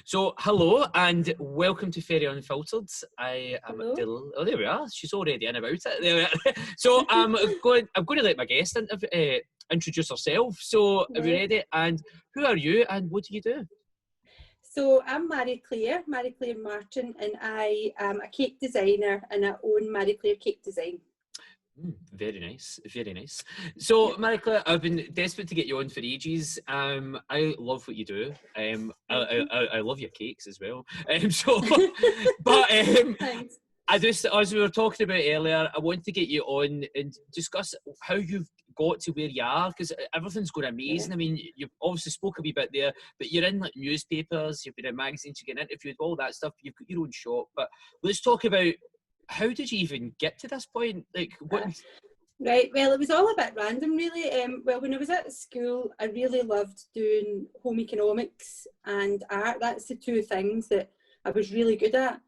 So, hello and welcome to Ferri Unfiltered. I am Hello. there we are. She's already in about it. There we are. So, I'm going to let my guest introduce herself. So, are we Right. ready? And who are you and what do you do? So I'm Marie Clare Martin, and I am a cake designer and I own Marie Clare Cake Design. Very nice, very nice. So, Yep. Marie Clare, I've been desperate to get you on for ages. I love what you do. I love your cakes as well. But Thanks. I just, as we were talking about earlier, I want to get you on and discuss how you've got to where you are, because everything's going amazing. Yeah. I mean, you've obviously spoke a wee bit there, but you're in like newspapers, you've been in magazines, you're getting interviewed, all that stuff. You've got your own shop. But let's talk about, how did you even get to this point? Like, what? Right, well, it was all a bit random, really. Well, when I was at school, I really loved doing home economics and art. That's the two things that I was really good at.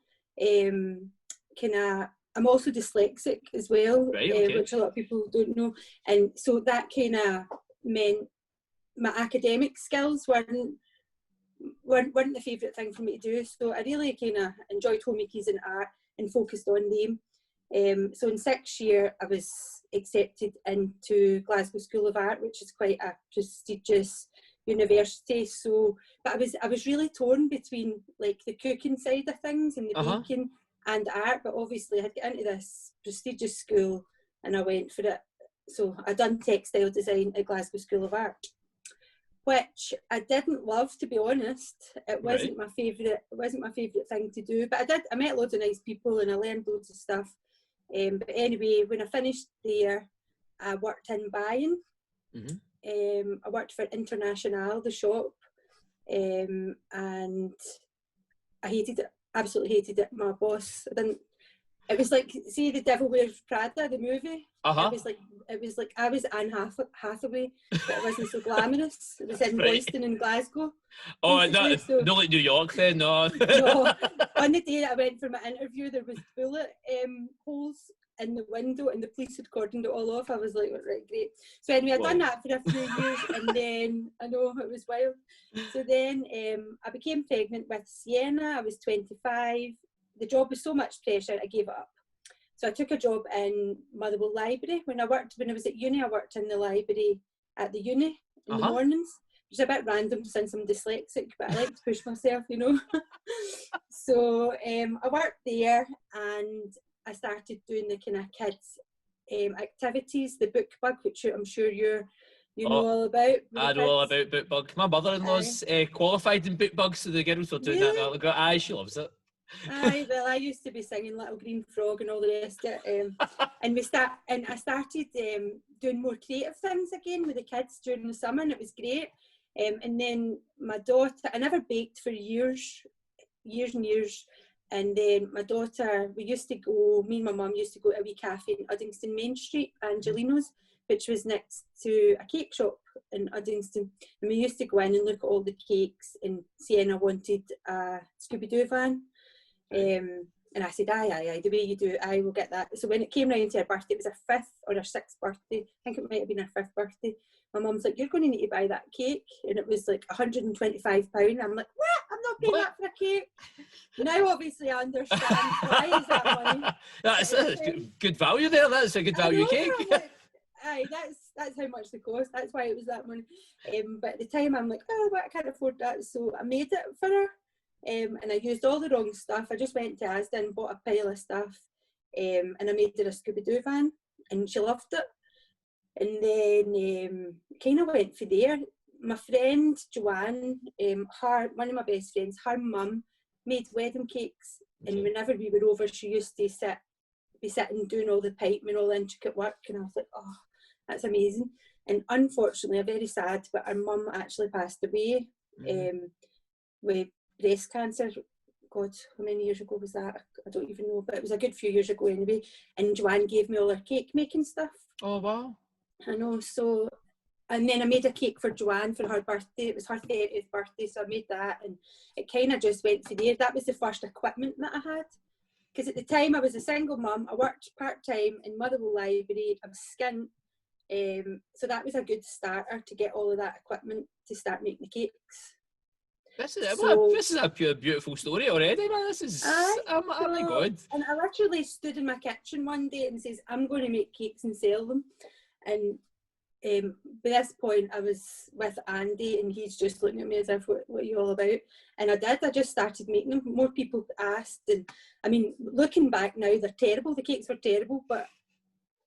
I'm also dyslexic as well, Right, okay. which a lot of people don't know. And so that kind of meant my academic skills weren't the favourite thing for me to do. So I really kind of enjoyed home ecos and art and focused on them. So in 6th year, I was accepted into Glasgow School of Art, which is quite a prestigious university. So, but I was really torn between like the cooking side of things and the baking and art. But obviously, I had to get into this prestigious school, and I went for it. So I done textile design at Glasgow School of Art, which I didn't love, to be honest. It wasn't my favourite. It wasn't my favourite thing to do. But I met loads of nice people and I learned loads of stuff. But anyway, when I finished there, I worked in buying. I worked for International, the shop, and I hated it. Absolutely hated it. My boss, I didn't. It was like, see, The Devil Wears Prada, the movie. It was like I was Anne Hathaway, but it wasn't so glamorous. It was in Royston in Glasgow. Oh, no, not like New York then, no. No. On the day that I went for my interview, there was bullet holes in the window and the police had cordoned it all off. I was like, right, great. So anyway, I'd done that for a few years and then, I know, it was wild. So then I became pregnant with Sienna. I was 25. The job was so much pressure, I gave it up. So I took a job in Motherwell Library. When I was at uni, I worked in the library at the uni in the mornings, which is a bit random since I'm dyslexic, but I like to push myself, you know. So I worked there and I started doing the kind of kids activities, the book bug, which I'm sure you know all about. I know all about book bug. My mother-in-law's qualified in book bug, so the girls were doing that. Aye, she loves it. Aye, well, I used to be singing Little Green Frog and all the rest of it. And I started doing more creative things again with the kids during the summer, and it was great. And then my daughter, I never baked for years and years. And then my daughter, me and my mum used to go to a wee cafe in Uddingston Main Street, Angelino's, which was next to a cake shop in Uddingston. And we used to go in and look at all the cakes, and Sienna wanted a Scooby-Doo van. And I said, aye, the way you do it, I will get that. So when it came round to her birthday, it was her 5th or her 6th birthday. I think it might have been her 5th birthday. My mum's like, you're going to need to buy that cake. And it was like £125. I'm like, what? I'm not paying that for a cake. Now, obviously, I understand why is that money. That's a good value there. That's a good value cake. Like, aye, that's how much they cost. That's why it was that money. But at the time, I'm like, oh, but I can't afford that. So I made it for her. And I used all the wrong stuff. I just went to Asda and bought a pile of stuff, and I made her a Scooby-Doo van, and she loved it. And then kind of went for there. My friend Joanne, one of my best friends, her mum made wedding cakes, and whenever we were over, she used to be sitting doing all the piping and all the intricate work, and I was like, oh, that's amazing. And unfortunately, I'm very sad, but her mum actually passed away with breast cancer. God, how many years ago was that? I don't even know, but it was a good few years ago anyway. And Joanne gave me all her cake making stuff. Oh, wow. I know, so, and then I made a cake for Joanne for her birthday. It was her 30th birthday, so I made that, and it kind of just went to there. That was the first equipment that I had. Because at the time I was a single mum, I worked part-time in Motherwell Library, I was skint. So that was a good starter to get all of that equipment to start making the cakes. This is So, this is a pure beautiful story already, man. This is oh my god. And I literally stood in my kitchen one day and says, I'm going to make cakes and sell them. And by this point, I was with Andy, and he's just looking at me as if, what are you all about? And I did. I just started making them. More people asked, and I mean, looking back now, they're terrible. The cakes were terrible, but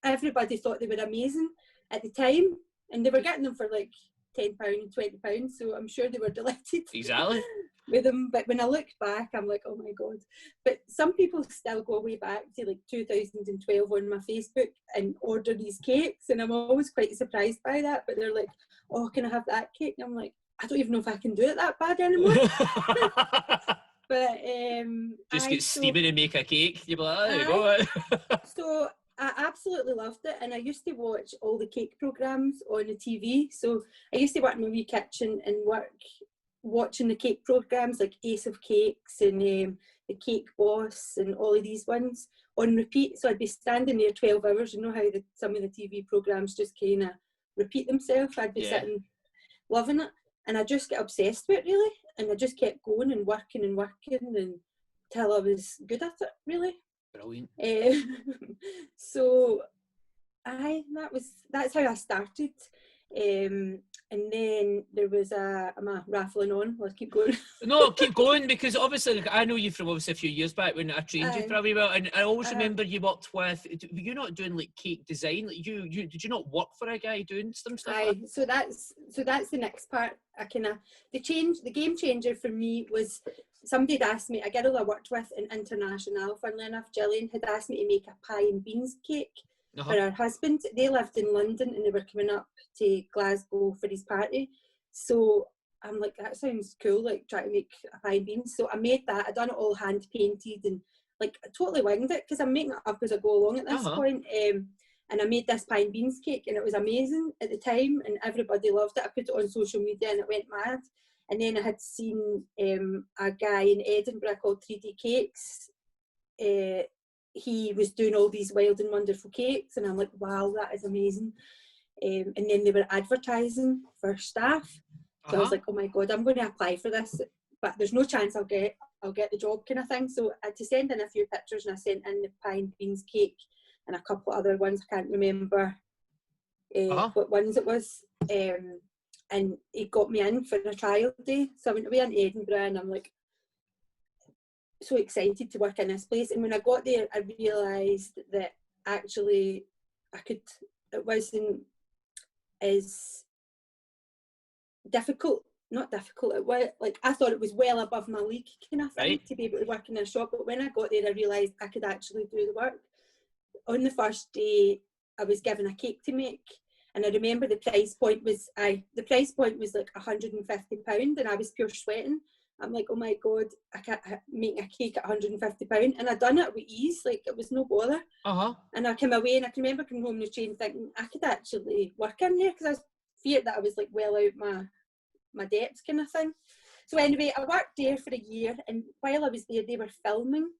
everybody thought they were amazing at the time, and they were getting them for like £10, £20, so I'm sure they were delighted. Exactly. With them. But when I look back, I'm like, oh my god. But some people still go way back to like 2012 on my Facebook and order these cakes, and I'm always quite surprised by that. But they're like, oh, can I have that cake? And I'm like, I don't even know if I can do it that bad anymore. But just get steaming and make a cake. You'd be like, oh, there you go. So I absolutely loved it, and I used to watch all the cake programmes on the TV. So I used to work in my wee kitchen and watching the cake programmes like Ace of Cakes and the Cake Boss and all of these ones on repeat. So I'd be standing there 12 hours. You know how some of the TV programmes just kind of repeat themselves. I'd be sitting loving it, and I just get obsessed with it really, and I just kept going and working until I was good at it really. Brilliant. So that's how I started. And then there was am I raffling on? Let's keep going. No, keep going, because obviously I know you from a few years back when I trained you for a wee while, and I always remember you worked with. Were you not doing like cake design? Like you did you not work for a guy doing some stuff? So that's the next part. The game changer for me was somebody had asked me. A girl I worked with in International, funnily enough, Gillian, had asked me to make a pie and beans cake. For her husband. They lived in London and they were coming up to Glasgow for his party. So I'm like, that sounds cool, like trying to make a pie and beans. So I made that. I done it all hand painted and like I totally winged it because I'm making it up as I go along at this point. And I made this pie and beans cake and it was amazing at the time and everybody loved it. I put it on social media and it went mad. And then I had seen a guy in Edinburgh called 3D Cakes. He was doing all these wild and wonderful cakes and I'm like, wow, that is amazing. And then they were advertising for staff. So I was like, oh my God, I'm going to apply for this, but there's no chance I'll get the job kind of thing. So I had to send in a few pictures and I sent in the pie and beans cake and a couple other ones. I can't remember what ones it was. And he got me in for a trial day. So I went away in Edinburgh and I'm like, so excited to work in this place. And when I got there, I realised that actually it wasn't as difficult, not difficult, it was like, I thought it was well above my league kind of thing to be able to work in a shop. But when I got there, I realised I could actually do the work. On the first day, I was given a cake to make. And I remember the price point was like £150 and I was pure sweating. I'm like, oh my God, I can't make a cake at £150. And I done it with ease, like it was no bother. And I came away and I can remember coming home on the train thinking I could actually work in there because I feared that I was like well out my depths kind of thing. So anyway, I worked there for a year and while I was there, they were filming.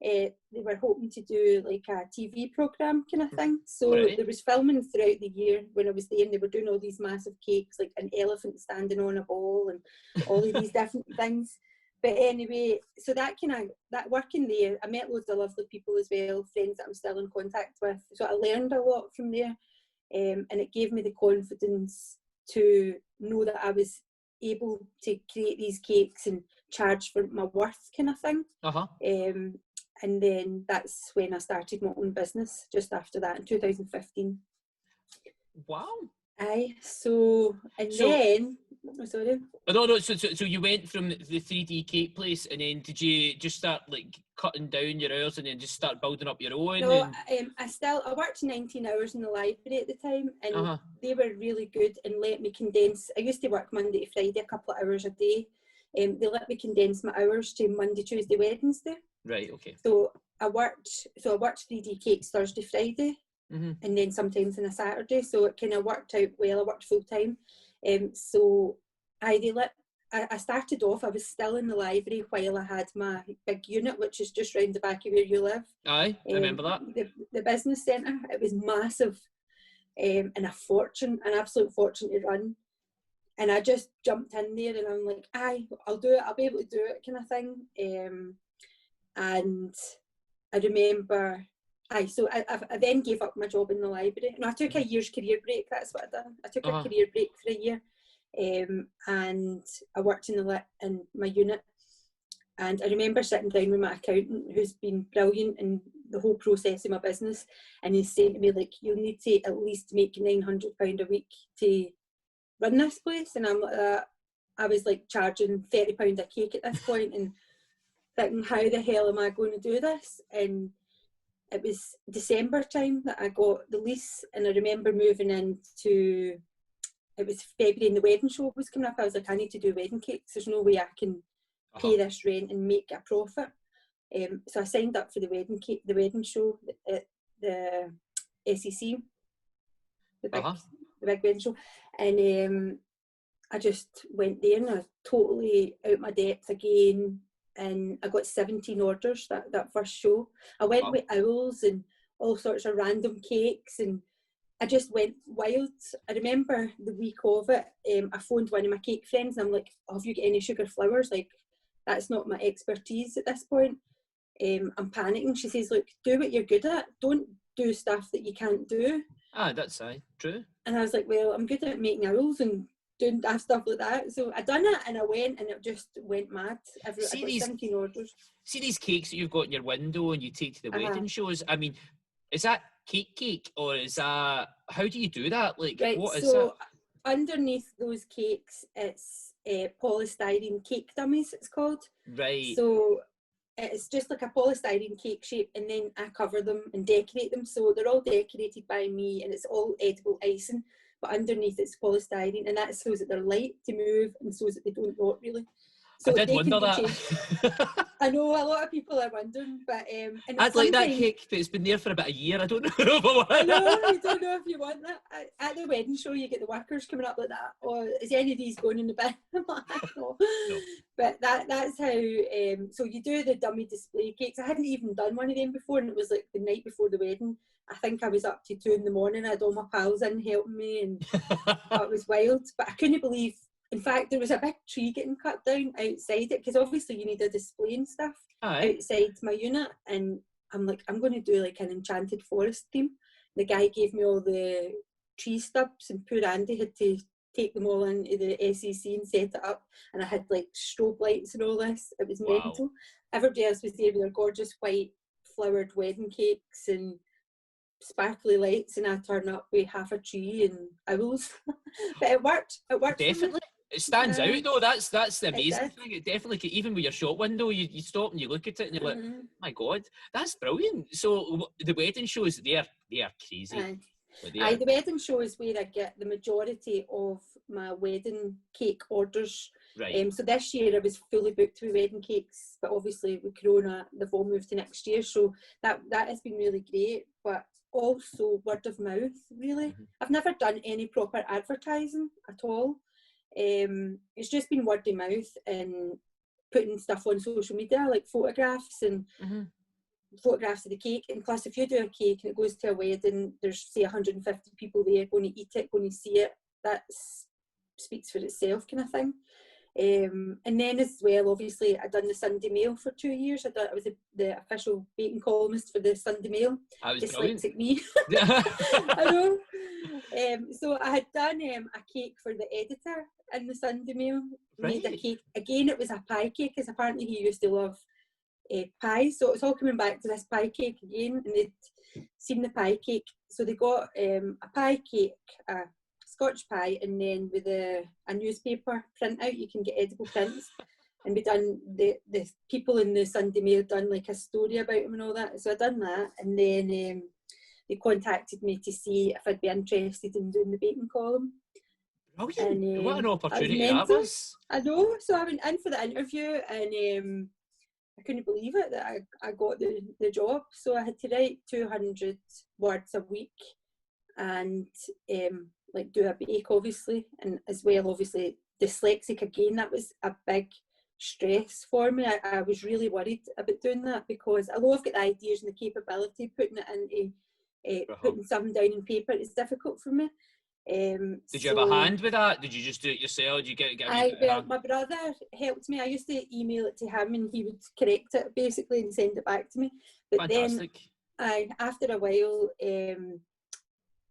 They were hoping to do like a TV programme kind of thing. So there was filming throughout the year when I was there and they were doing all these massive cakes, like an elephant standing on a ball and all of these different things. But anyway, so that working there, I met loads of lovely people as well, friends that I'm still in contact with. So I learned a lot from there and it gave me the confidence to know that I was able to create these cakes and charge for my worth kind of thing. And then that's when I started my own business, just after that in 2015. Wow. Then, oh, sorry. No, so you went from the 3D cake place and then did you just start like cutting down your hours and then just start building up your own? No, I worked 19 hours in the library at the time and they were really good and let me condense. I used to work Monday to Friday, a couple of hours a day. They let me condense my hours to Monday, Tuesday, Wednesday. Right, okay. So I worked 3D Cakes Thursday, Friday, and then sometimes on a Saturday. So it kind of worked out well. I worked full time. So I started off, I was still in the library while I had my big unit, which is just round the back of where you live. Aye, I remember that. The business centre, it was massive and an absolute fortune to run. And I just jumped in there and I'm like, aye, I'll do it, I'll be able to do it, kind of thing. And I remember, so I then gave up my job in the library. No, I took a year's career break, that's what I done. I took a career break for a year, and I worked in my unit. And I remember sitting down with my accountant, who's been brilliant in the whole process of my business, and he's saying to me, like, you'll need to at least make £900 a week to run this place. And I'm like that. I was like charging £30 a cake at this point and thinking, how the hell am I going to do this? And it was December time that I got the lease, and I remember moving into, it was February and the wedding show was coming up. I was like, I need to do wedding cakes. There's no way I can pay this rent and make a profit. So I signed up for the wedding show at the SEC, the big wedding show, and I just went there and I was totally out my depth again, and I got 17 orders that first show. I went with owls and all sorts of random cakes, and I just went wild. I remember the week of it, I phoned one of my cake friends and I'm like, have you got any sugar flowers? Like, that's not my expertise at this point. I'm panicking. She says, look, do what you're good at. Don't do stuff that you can't do. That's true. And I was like, well, I'm good at making owls and doing stuff like that. So I done it, and I went, and it just went mad. I got 17 orders. See these cakes that you've got in your window and you take to the wedding shows? I mean, is that cake, or is that, how do you do that? Like, right, what is that? Underneath those cakes, it's polystyrene cake dummies, it's called. Right. So it's just like a polystyrene cake shape, and then I cover them and decorate them. So they're all decorated by me, and it's all edible icing, but underneath it's polystyrene, and that so that they're light to move and so that they don't rot really. So I did wonder that. I know a lot of people are wondering, but I'd like that cake that's been there for about a year. I don't know if I want I know, you don't know if you want that. At the wedding show, you get the workers coming up like that. Or is any of these going in the bin? I'm like, no. But that's how. So you do the dummy display cakes. I hadn't even done one of them before, and it was like the night before the wedding. I think I was up to 2 a.m. I had all my pals in helping me, and it was wild. But I couldn't believe. In fact, there was a big tree getting cut down outside it, because obviously you need a display and stuff outside my unit. And I'm like, I'm going to do like an enchanted forest theme. The guy gave me all the tree stubs, and poor Andy had to take them all into the SEC and set it up. And I had like strobe lights and all this. It was mental. Everybody else was there with their gorgeous white flowered wedding cakes and sparkly lights, and I turn up with half a tree and owls. But it worked. It worked. Definitely. It stands out though. That's the amazing thing. It definitely, even with your shop window, you stop and you look at it and you're like, my God, that's brilliant. So the wedding shows, they are crazy. The wedding show is where I get the majority of my wedding cake orders. Right. So this year I was fully booked with wedding cakes, but obviously with Corona, they've all moved to next year. So that has been really great. But also word of mouth, really. I've never done any proper advertising at all. It's just been word of mouth and putting stuff on social media, like photographs and photographs of the cake. And plus, if you do a cake and it goes to a wedding, there's say 150 people there going to eat it, going to see it. That speaks for itself, kind of thing. And then as well, obviously, I'd done the Sunday Mail for 2 years. I was the official baking columnist for the Sunday Mail. I was dyslexic me. I know. So I had done a cake for the editor in the Sunday Mail. Made a cake. Again, it was a pie cake, because apparently he used to love pies. So it's all coming back to this pie cake again, and they'd seen the pie cake. So they got a pie cake, Scotch pie, and then with a newspaper printout, you can get edible prints. And we done the people in the Sunday Mail done like a story about him and all that. So I done that, and then they contacted me to see if I'd be interested in doing the baking column. Brilliant! And, what an opportunity that was. I know. So I went in for the interview, and I couldn't believe it that I got the job. So I had to write 200 words a week, and like do a bake, obviously, and as well, obviously, dyslexic again. That was a big stress for me. I was really worried about doing that, because although I've got the ideas and the capability, putting it into putting something down in paper is difficult for me. Did you have a hand with that? Did you just do it yourself? Did you get a bit of a hand? My brother helped me. I used to email it to him and he would correct it basically and send it back to me. But Fantastic. then, after a while,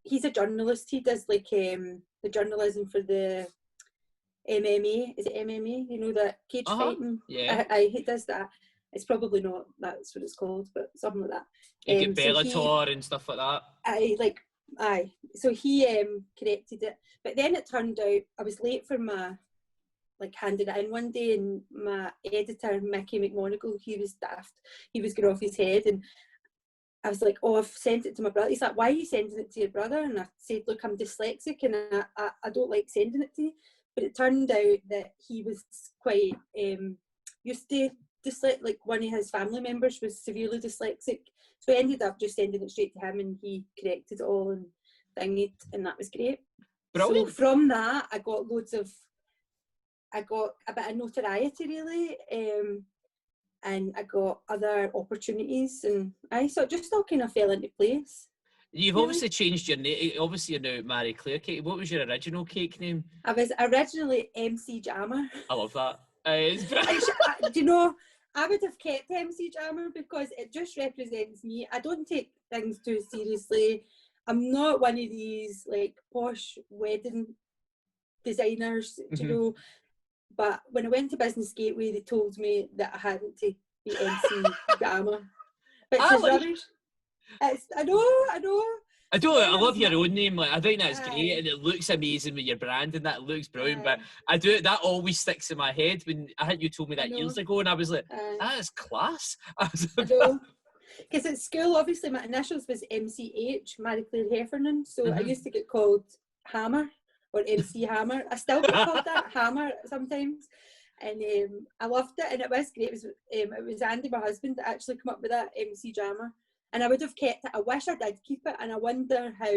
he's a journalist. He does like the journalism for the MMA. Is it MMA? You know, that cage fighting? Yeah. He does that. It's probably not, that's what it's called, but something like that. You get Bellator and stuff like that. So he corrected it. But then it turned out I was late for my, handed it in one day, and my editor, Mickey McMonigal, he was daft. He was going off his head, and I was like, oh, I've sent it to my brother. He's like, why are you sending it to your brother? And I said, look, I'm dyslexic and I don't like sending it to you. But it turned out that he was quite used to dyslexic, one of his family members was severely dyslexic. So I ended up just sending it straight to him and he corrected it all and thingied, and that was great. Brilliant. So from that, I got a bit of notoriety really, and I got other opportunities, and so it just all kind of fell into place. You've obviously changed your name. Obviously, you're now Marie Clare Cake. What was your original cake name? I was originally MC Jammer. I love that. Do you know, I would have kept MC Jammer because it just represents me. I don't take things too seriously. I'm not one of these posh wedding designers, you know. But when I went to Business Gateway, they told me that I hadn't to be MC Jammer. Which is rubbish. I know. I love your own name. I think that's great, and it looks amazing with your brand, and that looks brilliant. But that always sticks in my head. When I think you told me that years ago, and I was like, that is class. I know. Because at school, obviously, my initials was MCH, Marie Clare Heffernan, so I used to get called Hammer or MC Hammer. I still get called that, Hammer, sometimes. And I loved it, and it was great. It was Andy, my husband, that actually came up with that, MC Jammer. And I would have kept it. I wish I did keep it, and I wonder how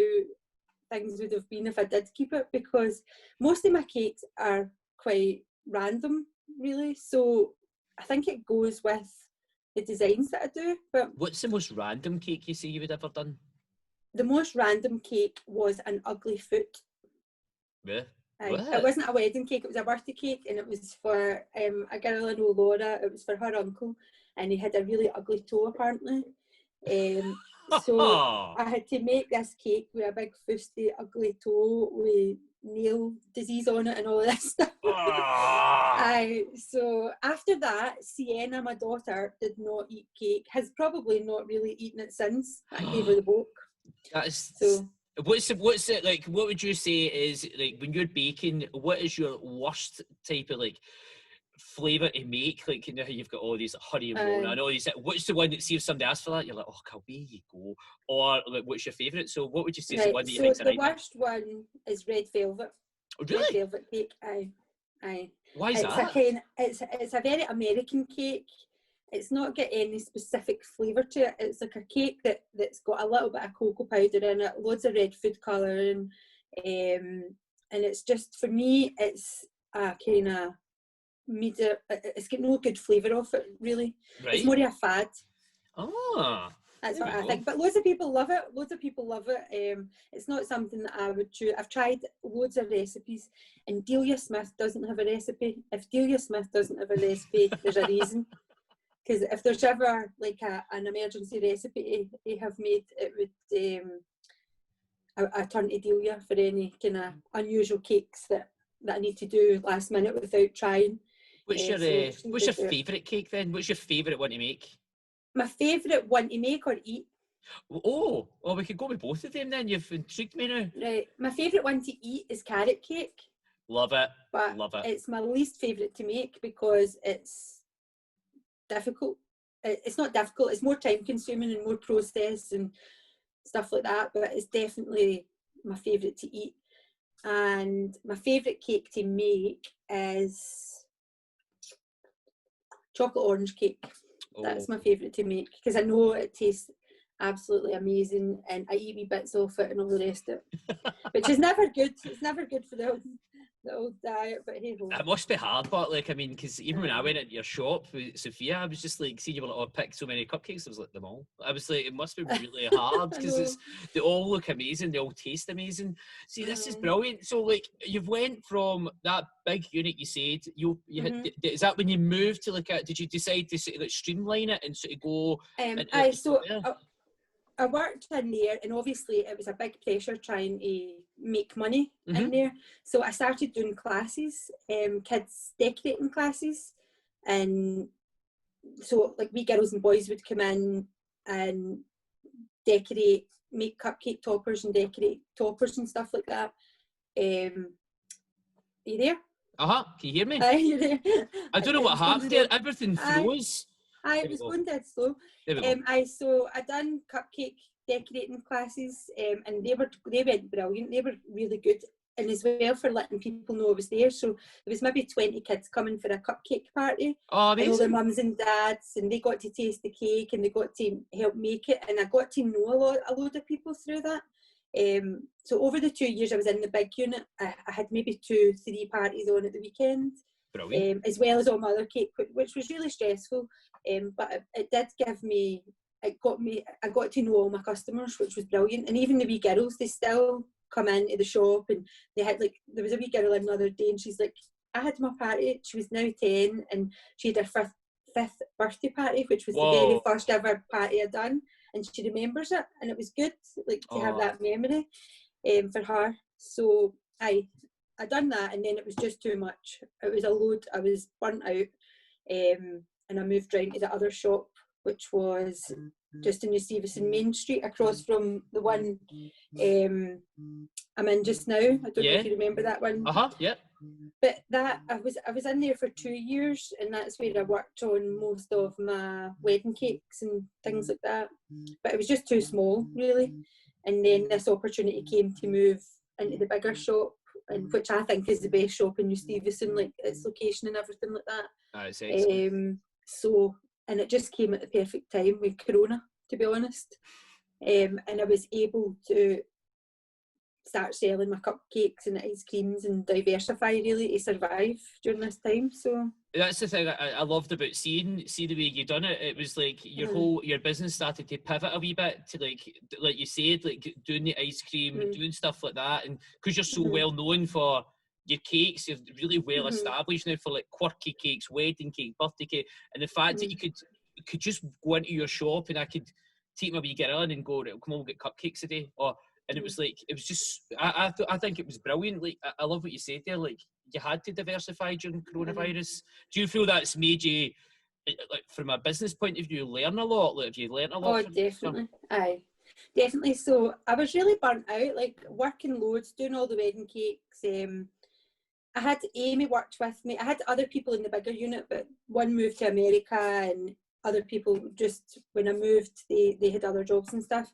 things would have been if I did keep it, because most of my cakes are quite random, really. So I think it goes with the designs that I do. But what's the most random cake you say you would ever done? The most random cake was an ugly foot. Yeah. It wasn't a wedding cake, it was a birthday cake, and it was for a girl I know, Laura. It was for her uncle, and he had a really ugly toe apparently. So I had to make this cake with a big fusty ugly toe with nail disease on it and all of this stuff. So after that, Sienna, my daughter, did not eat cake, has probably not really eaten it since. I gave her the book. That is so. What's it like? What would you say is when you're baking? What is your worst type of flavour to make? You know how you've got all these honey and roll and all these. What's the one that, see if somebody asks for that, you're like, oh, away you go. Or what's your favourite? So what would you say is the one that you think? So the worst one is red velvet. Oh, really? Red velvet cake. Aye. Why is that? It's a very American cake. It's not got any specific flavour to it. It's like a cake that's got a little bit of cocoa powder in it, loads of red food colouring, and it's just, for me, it's a kind of medium. It's got no good flavour off it, really. Right. It's more of a fad. Oh. That's what I think. But loads of people love it. It's not something that I would choose. I've tried loads of recipes, and Delia Smith doesn't have a recipe. If Delia Smith doesn't have a recipe, there's a reason. Because if there's ever an emergency recipe to have made, it would I turn to Delia for any kind of unusual cakes that I need to do last minute without trying. What's your favourite cake then? What's your favourite one to make? My favourite one to make or eat? Oh, well, we could go with both of them then. You've intrigued me now. Right. My favourite one to eat is carrot cake. Love it. But love it. It's my least favourite to make because it's difficult. It's not difficult, it's more time consuming and more process and stuff like that, but it's definitely my favourite to eat. And my favourite cake to make is chocolate orange cake. That's my favourite to make because I know it tastes absolutely amazing and I eat wee bits of it and all the rest of it, which is never good. It's never good for the the old diet, but hey ho. It must be hard, but like, I mean, because even when I went into your shop with Sophia, I was just like, see, you were like, oh, pick so many cupcakes. I was like, them all. I was like, it must be really hard because they all look amazing, they all taste amazing. See, this is brilliant. So, like, you've went from that big unit. You said you had, is that when you moved to like, did you decide to sort of like streamline it and sort of go? I worked in there, and obviously it was a big pressure trying to make money in there. So I started doing classes, kids decorating classes, and so like we girls and boys would come in and decorate, make cupcake toppers and decorate toppers and stuff like that. Are you there? Can you hear me? You're there. I don't know what happened there. Everything froze. It was going dead slow. So I done cupcake decorating classes, and they went brilliant. They were really good, and as well for letting people know I was there. So there was maybe 20 kids coming for a cupcake party. Oh, amazing! And all their mums and dads, and they got to taste the cake, and they got to help make it, and I got to know a load of people through that. So over the 2 years I was in the big unit, I had maybe 2-3 parties on at the weekend. As well as all my other cake, which was really stressful. But it did give me, I got to know all my customers, which was brilliant. And even the wee girls, they still come into the shop, and they had like, there was a wee girl in the other day, and she's like, I had my party, she was now 10, and she had her fifth birthday party, which was the very first ever party I'd done, and she remembers it, and it was good, like, to have that memory for her. So I done that, and then it was just too much. It was a load. I was burnt out, and I moved round to the other shop, which was just in New Stevenston Main Street, across from the one I'm in just now. I don't know if you remember that one. Yeah. But that I was in there for 2 years, and that's where I worked on most of my wedding cakes and things like that. But it was just too small, really. And then this opportunity came to move into the bigger shop, and which I think is the best shop in New Stevenston, like its location and everything like that. That's excellent. So, and it just came at the perfect time with Corona, to be honest. And I was able to start selling my cupcakes and ice creams and diversify, really, to survive during this time. So that's the thing I loved about see the way you done it. It was like your business started to pivot a wee bit to like you said, like doing the ice cream and doing stuff like that, and because you're so well known for your cakes, you're really well established now for like quirky cakes, wedding cake, birthday cake, and the fact that you could just go into your shop and I could take my wee girl in and go, come on, we'll get cupcakes today, and it was like, it was just, I think it was brilliant. Like, I love what you said there. Like, you had to diversify during coronavirus. Do you feel that's made you, like, from a business point of view, learn a lot? Like, have you learned a lot? Oh, definitely. Aye, definitely. So I was really burnt out, like working loads, doing all the wedding cakes. I had Amy worked with me. I had other people in the bigger unit, but one moved to America, and other people just, when I moved, they had other jobs and stuff.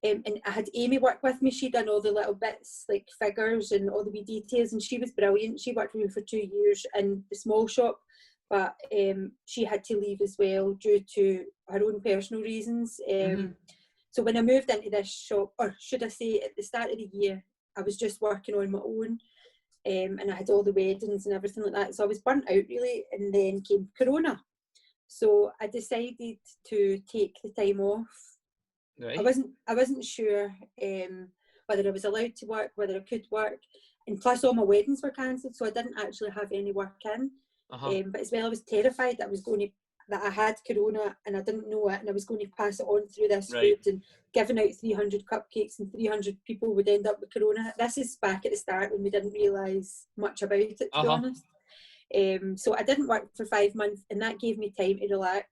And I had Amy work with me. She'd done all the little bits, like figures and all the wee details, and she was brilliant. She worked with me for 2 years in the small shop, but she had to leave as well due to her own personal reasons. So when I moved into this shop, or should I say at the start of the year, I was just working on my own, and I had all the weddings and everything like that. So I was burnt out, really, and then came Corona. So I decided to take the time off. Right. I wasn't sure whether I was allowed to work, whether I could work, and plus all my weddings were cancelled, so I didn't actually have any work in. But as well, I was terrified that I had Corona and I didn't know it, and I was going to pass it on through this food, and giving out 300 cupcakes and 300 people would end up with Corona. This is back at the start when we didn't realise much about it, to be honest. So I didn't work for 5 months, and that gave me time to relax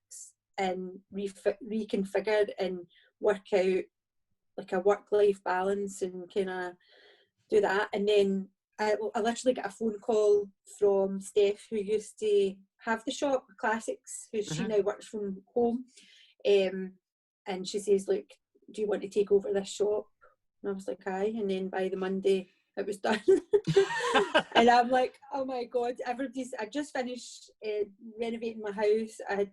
and reconfigure and work out like a work-life balance and kind of do that. And then I literally got a phone call from Steph, who used to have the shop, Classics, who she now works from home. And she says, look, do you want to take over this shop? And I was like, aye. And then by the Monday, it was done. And I'm like, oh my God, I just finished renovating my house. I had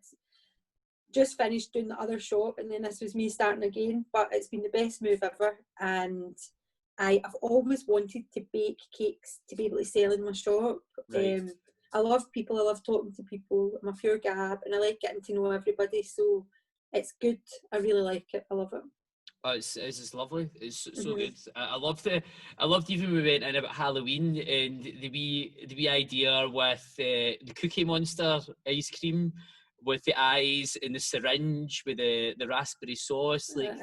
just finished doing the other shop, and then this was me starting again. But it's been the best move ever, and I've always wanted to bake cakes to be able to sell in my shop. Right. I love people, I love talking to people, I'm a pure gab, and I like getting to know everybody, so it's good. I really like it, I love it. Oh, it's lovely. It's so good. I loved even when we went in about Halloween and the wee idea with the Cookie Monster ice cream with the eyes and the syringe with the raspberry sauce. Like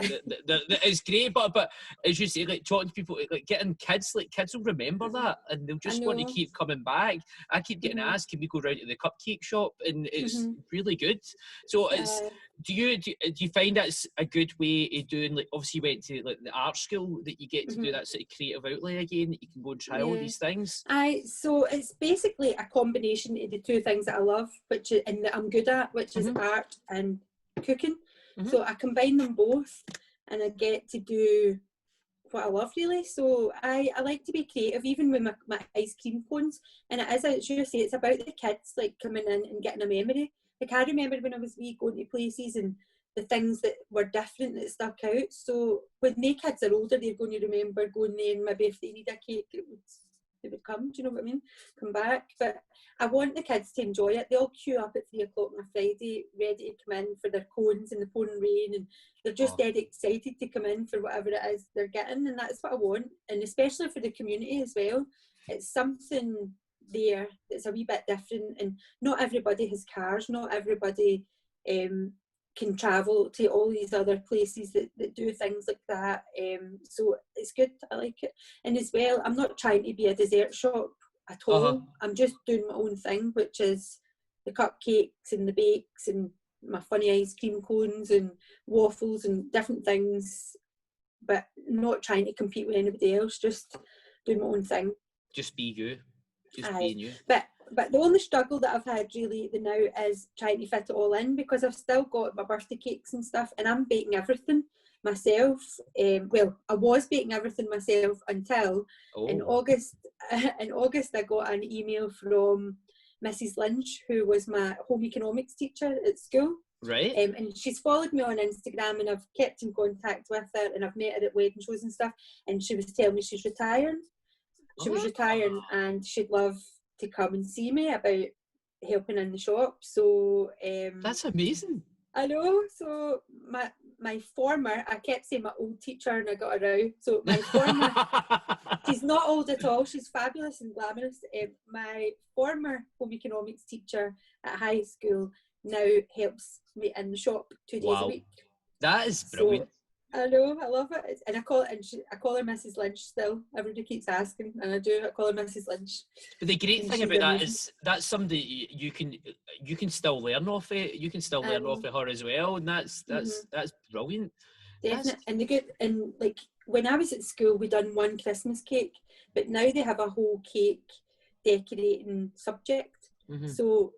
it's great, but as you say, like talking to people, like getting kids, like kids will remember that and they'll just want to keep coming back. I keep getting asked, can we go round to the cupcake shop? And it's really good. So it's. Do you find that's a good way of doing, like, obviously you went to like the art school, that you get to do that sort of creative outlet again, that you can go and try all these things? So it's basically a combination of the two things that I love, and that I'm good at, which is art and cooking. So I combine them both and I get to do what I love, really. So I like to be creative, even with my ice cream cones. And it is, as you say, it's about the kids like coming in and getting a memory. Like I remember when I was wee going to places and the things that were different that stuck out. So when the kids are older, they're going to remember going there, and maybe if they need a cake, it would come. Do you know what I mean? Come back. But I want the kids to enjoy it. They all queue up at 3 o'clock on a Friday, ready to come in for their cones in the pouring rain, and they're just dead excited to come in for whatever it is they're getting, and that's what I want. And especially for the community as well, it's something there that's a wee bit different. And not everybody has cars. Not everybody can travel to all these other places that do things like that. So it's good. I like it. And as well, I'm not trying to be a dessert shop at all. I'm just doing my own thing, which is the cupcakes and the bakes and my funny ice cream cones and waffles and different things, but not trying to compete with anybody else, just doing my own thing. Just be you. Just being you. But the only struggle that I've had really now is trying to fit it all in, because I've still got my birthday cakes and stuff, and I'm baking everything myself. Well, I was baking everything myself until in August. In August, I got an email from Mrs. Lynch, who was my home economics teacher at school. Right. And she's followed me on Instagram, and I've kept in contact with her, and I've met her at wedding shows and stuff. And she was telling me she's retiring. She was retiring, and she'd love to come and see me about helping in the shop. So that's amazing. I know. So my former, I kept saying my old teacher, and I got her out. So my former, she's not old at all. She's fabulous and glamorous. My former home economics teacher at high school now helps me in the shop 2 days a week. That is brilliant. So, I know, I love it, and I call her Mrs. Lynch still. Everybody keeps asking, and I call her Mrs. Lynch. But the great thing about that is that's somebody you can still learn off it. You can still learn off of her as well, and that's brilliant. Definitely. And like when I was at school, we done one Christmas cake, but now they have a whole cake decorating subject. So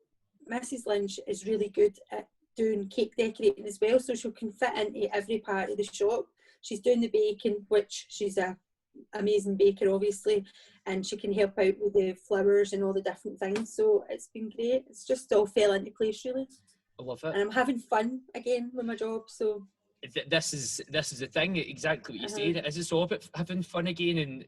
Mrs. Lynch is really good at doing cake decorating as well, so she can fit into every part of the shop. She's doing the baking, which she's a amazing baker obviously, and she can help out with the flowers and all the different things. So it's been great. It's just all fell into place really. I love it. And I'm having fun again with my job. So this is the thing, exactly what you said. Is it's all about having fun again, and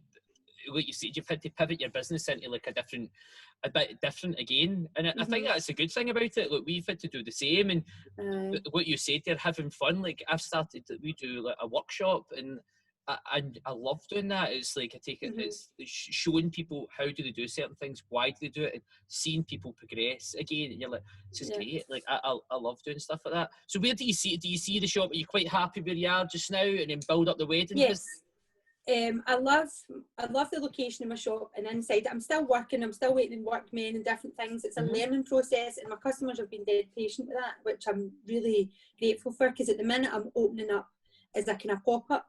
like you said, you've had to pivot your business into like a bit different again, and I think that's a good thing about it. Like we've had to do the same, and what you said there, having fun. Like I've started, we do like a workshop, and I love doing that. It's like I take it, it's showing people how do they do certain things, why do they do it, and seeing people progress again. And you're like, this is great. Like I love doing stuff like that. So where do you see the shop? Are you quite happy where you are just now, and then build up the wedding? Yes. I love the location of my shop, and inside it, I'm still working. I'm still waiting on workmen and different things. It's a learning process, and my customers have been dead patient with that, which I'm really grateful for. Because at the minute, I'm opening up as a kind of pop up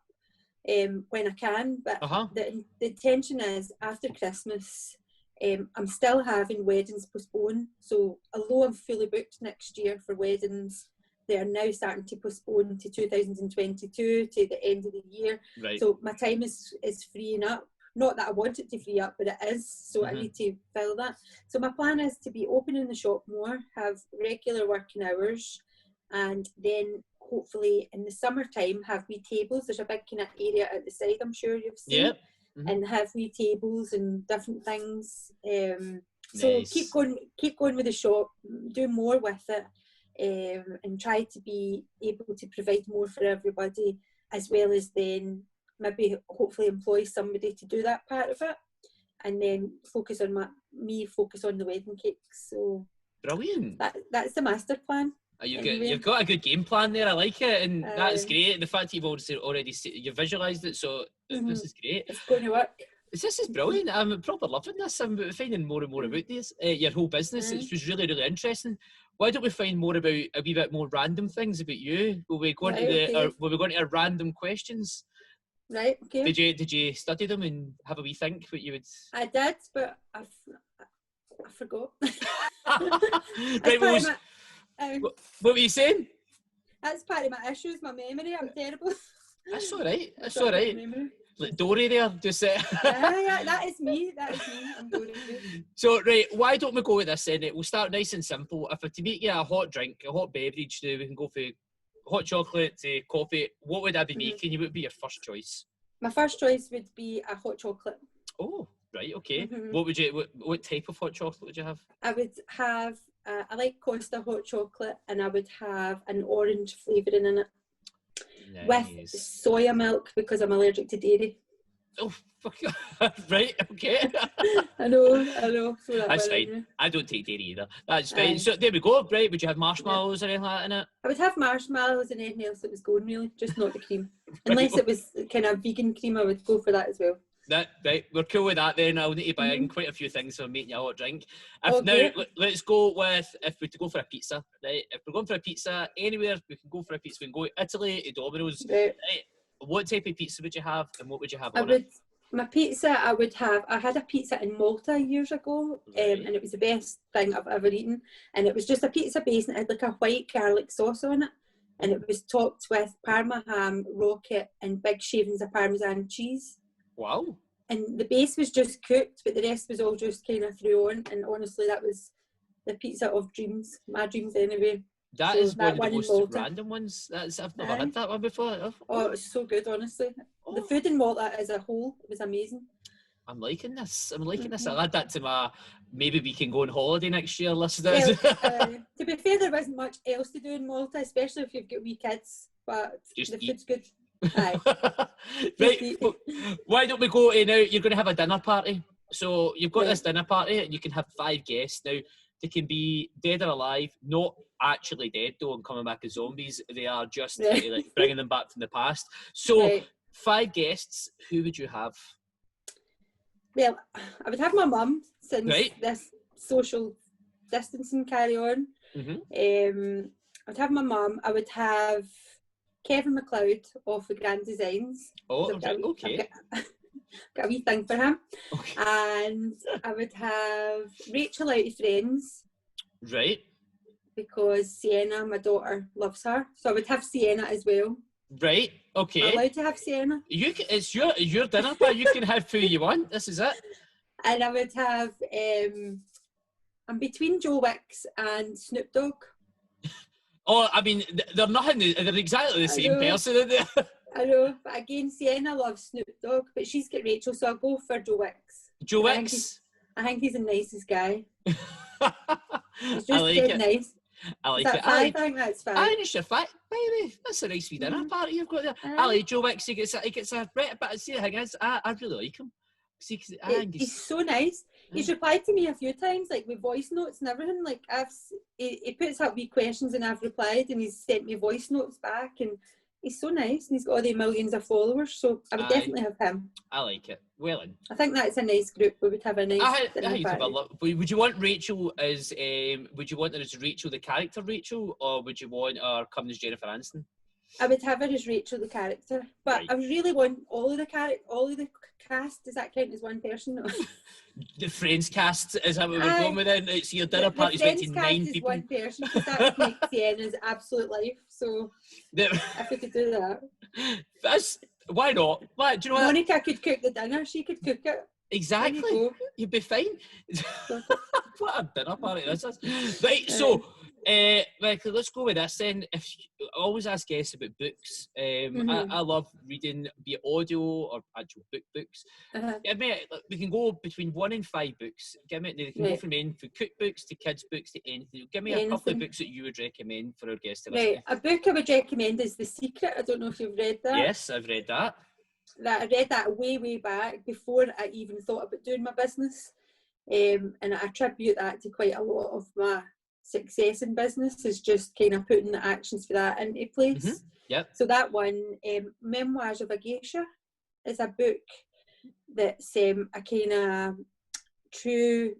when I can. But the intention is after Christmas, I'm still having weddings postponed. So although I'm fully booked next year for weddings, they are now starting to postpone to 2022 to the end of the year. Right. So my time is freeing up. Not that I want it to free up, but it is. So I need to fill that. So my plan is to be opening the shop more, have regular working hours, and then hopefully in the summertime have wee tables. There's a big kind of area at the side, I'm sure you've seen. Yep. Mm-hmm. And have wee tables and different things. So Nice. keep going with the shop, do more with it, and try to be able to provide more for everybody, as well as then maybe hopefully employ somebody to do that part of it, and then focus on the wedding cakes. So Brilliant. That's the master plan. You've got a good game plan there. I like it, and that's great. The fact that you've already you visualised it, so this is great. It's going to work. This is brilliant. I'm proper loving this. I'm finding more and more about this. Your whole business. It was really, really interesting. Why don't we find more about a wee bit more random things about you? Will we go into our random questions? Right. Okay. Did you study them and have a wee think what you would? I did, but I forgot. Right. What were you saying? That's part of my issues, my memory. I'm terrible. That's all right. That's all right. Like Dory there, just yeah, that is me. I'm Dory. So, right, why don't we go with this then? We'll start nice and simple. If I to make you a hot drink, a hot beverage, we can go for hot chocolate to coffee. What would I be making? What would be your first choice? My first choice would be a hot chocolate. Oh, right, okay. Mm-hmm. What type of hot chocolate would you have? I would have, I like Costa hot chocolate, and I would have an orange flavouring in it. Nice. With soya milk, because I'm allergic to dairy. Oh, fuck. Right, okay. I know. That's fine. I don't take dairy either. That's fine. So there we go. Right, would you have marshmallows or anything like that in it? I would have marshmallows and anything else that was going, really, just not the cream. Unless it was kind of vegan cream, I would go for that as well. Right, we're cool with that then. I'll need to buy in quite a few things for making you a hot drink. Okay. Now, let's go with, if we're to go for a pizza, right? If we're going for a pizza, anywhere we can go for a pizza. We can go to Italy, to Domino's. Right. What type of pizza would you have, and what would you have on it? My pizza, I had a pizza in Malta years ago, and it was the best thing I've ever eaten. And it was just a pizza base, and it had like a white garlic sauce on it. And it was topped with Parma ham, rocket, and big shavings of Parmesan cheese. Wow. And the base was just cooked, but the rest was all just kind of threw on. And honestly, that was the pizza of dreams. My dreams anyway. That is one of the most random ones. I've never had that one before. Oh, it was so good, honestly. Oh. The food in Malta as a whole was amazing. I'm liking this. I'll add that to maybe we can go on holiday next year, listeners. Well, to be fair, there wasn't much else to do in Malta, especially if you've got wee kids. But just the eat. Food's good. Aye. Right. Why don't we go now? You're going to have a dinner party. So you've got this dinner party, and you can have 5 guests. Now, they can be dead or alive, not actually dead though and coming back as zombies. They are just like bringing them back from the past. So 5 guests, who would you have? Well, I would have my mum, since this social distancing carry on. I would have my mum. I would have Kevin McLeod off the Grand Designs. Oh, okay. Got a wee thing for him. Okay. And I would have Rachel out of Friends. Right. Because Sienna, my daughter, loves her. So I would have Sienna as well. Right, okay. I'm allowed to have Sienna. It's your dinner, but you can have who you want. This is it. And I would have, I'm between Joe Wicks and Snoop Dogg. Oh, I mean, they're exactly the same person, aren't they? I know, but again, Sienna loves Snoop Dogg, but she's got Rachel, so I'll go for Joe Wicks. Joe Wicks? I think he's the nicest guy. He's just nice. I like it. I think that's fine. I think it's your fact, baby. That's a nice wee dinner party you've got there. I like Joe Wicks. He gets a right, but see the thing is, I really like him. He's so nice. He's replied to me a few times, like with voice notes and everything. Like he puts up wee questions and I've replied, and he's sent me voice notes back, and he's so nice, and he's got all the millions of followers. So I would definitely have him. I like it. Well in. I think that's a nice group. We would have a nice. Would you want Rachel as? Would you want her as Rachel, the character Rachel, or would you want her coming as Jennifer Aniston? I would have her as Rachel, the character, but I would really want all of the cast. Does that count as one person? The Friends cast, is that what we're going with then? It's your dinner party's waiting 9 people. One person, because that would make Sienna's absolute life. So if we could do that. Why not? Do you know Monica could cook the dinner, she could cook it. Exactly. You'd be fine. What a dinner party this is. Right, so Michael, let's go with this then. I always ask guests about books. I love reading, be it audio or actual books. Give me, we can go between 1 and 5 books. Give me, they can go from cookbooks to kids' books to anything. Give me a couple of books that you would recommend for our guests to listen to. A book I would recommend is The Secret. I don't know if you've read that. Yes, I've read that. I read that way back before I even thought about doing my business. And I attribute that to quite a lot of my success in business, is just kind of putting the actions for that into place. Yep. So that one, Memoirs of a Geisha, is a book that's a kind of true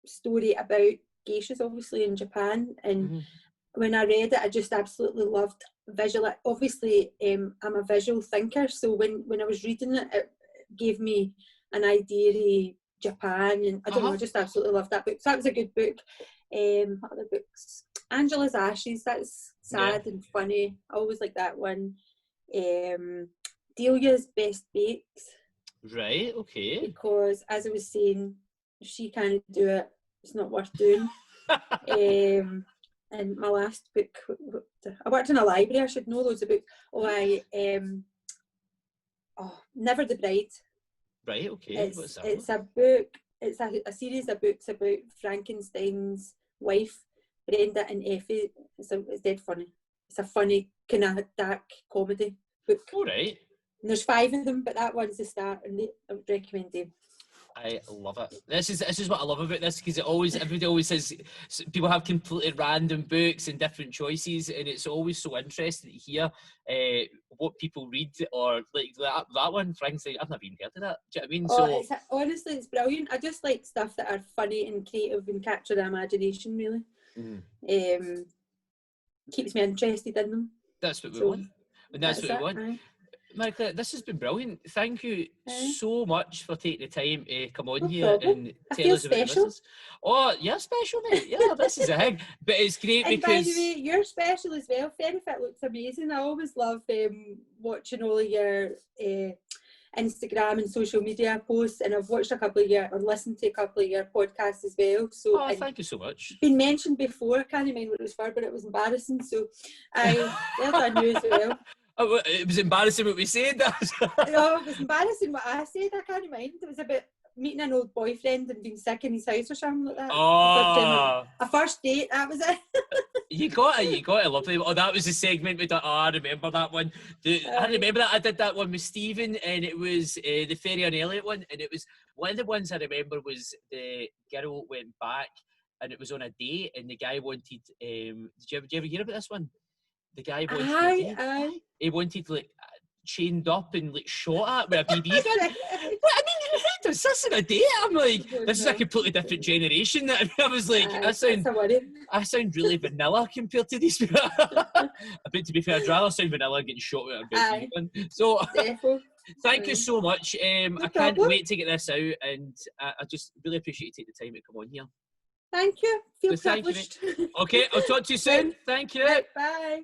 story about geishas, obviously, in Japan. And when I read it, I just absolutely loved visual. Obviously, I'm a visual thinker, so when I was reading it, it gave me an idea of Japan, and I don't know, I just absolutely loved that book. So that was a good book. What other books? Angela's Ashes, that's sad and funny. I always like that one. Delia's Best Bakes. Right, okay. Because, as I was saying, if she can't do it, it's not worth doing. And my last book, I worked in a library, I should know loads of books. Never the Bride. Right, okay. What's that? It's a book, it's a series of books about Frankenstein's wife, Brenda and Effie. It's dead funny. It's a funny, kind of dark comedy book. All right. And there's 5 of them, but that one's the start, and I would recommend them. I love it. This is what I love about this, because everybody always says people have completely random books and different choices, and it's always so interesting to hear what people read, or like that one, Frankenstein. I've never even heard of that. Do you know what I mean? Honestly, it's brilliant. I just like stuff that are funny and creative and capture the imagination. Really, keeps me interested in them. That's what we want, and that's what we want. Aye. Marie Clare, this has been brilliant. Thank you so much for taking the time to come on here and tell us about this. Oh, you're special, mate. Yeah, this is a thing. But it's great and because... by the way, you're special as well. Ferri looks amazing. I always love watching all of your Instagram and social media posts, and I've watched listened to a couple of your podcasts as well. So thank you so much. Been mentioned before. I can't remember what it was for, but it was embarrassing. So well done you as well. It was embarrassing what we said. No, it was embarrassing what I said. I can't mind. It was about meeting an old boyfriend and being sick in his house or something like that. Oh, a first date. That was it. You got it, lovely. Oh, that was the segment we done. Oh, I remember that one. I remember that. I did that one with Stephen, and it was the Ferri and Elliot one, and it was one of the ones I remember was the girl went back, and it was on a date, and the guy wanted. Did you ever hear about this one? The guy wanted. He wanted like chained up and like shot at with a BB gun. But I mean, who does this in a day? I'm like, this is a completely different generation. I was like, I sound really vanilla compared to these people. But to be fair, I'd rather sound vanilla getting shot with a BB gun. So thank you so much. I can't wait to get this out, and I just really appreciate you taking the time to come on here. Thank you. Feel privileged. Okay, I'll talk to you soon. Thank you. Bye.